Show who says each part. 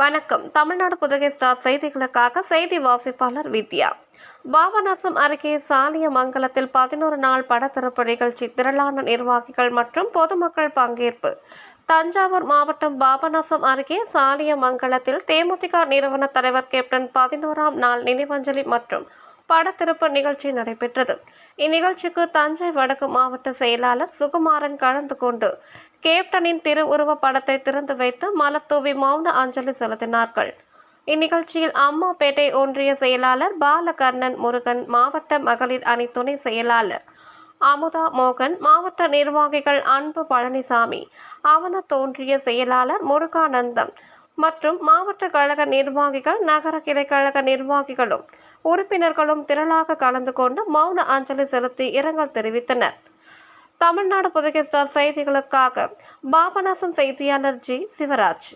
Speaker 1: வணக்கம். தமிழ்நாடு புதுகை ஸ்டார் செய்திகளுக்காக செய்தி வாசிப்பாளர் வித்யா. பாபநாசம் அருகே சாலியமங்கலத்தில் 11 நாள் படத்திறப்பு நிகழ்ச்சி, திரளான நிர்வாகிகள் மற்றும் பொதுமக்கள் பங்கேற்பு. தஞ்சாவூர் மாவட்டம் பாபநாசம் அருகே சாலியமங்கலத்தில் தேமுதிக நிறுவன தலைவர் கேப்டன் 11ஆம் நாள் நினைவஞ்சலி மற்றும் படத்திறப்பு நிகழ்ச்சி நடைபெற்றது. இந்நிகழ்ச்சிக்கு தஞ்சை வடக்கு மாவட்ட செயலாளர் சுகுமாரன் கலந்து கொண்டு கேப்டனின் திருவுருவ படத்தை திறந்து வைத்து மலர் தூவி மௌன அஞ்சலி செலுத்தினார்கள். இந்நிகழ்ச்சியில் அம்மாப்பேட்டை ஒன்றிய செயலாளர் பாலகர்ணன் முருகன், மாவட்ட மகளிர் அணி துணை செயலாளர் அமுதா மோகன், மாவட்ட நிர்வாகிகள் அன்பு பழனிசாமி, அவனத்தோன்றிய செயலாளர் முருகானந்தம் மற்றும் மாவட்ட கழக நிர்வாகிகள், நகர கிளைக்கழக நிர்வாகிகளும் உறுப்பினர்களும் திரளாக கலந்து கொண்டு மௌன அஞ்சலி செலுத்தி இரங்கல் தெரிவித்தனர். தமிழ்நாடு புதுகை ஸ்டார் செய்திகளுக்காக பாபநாசம் செய்தியாளர் ஜி. சிவராஜ்.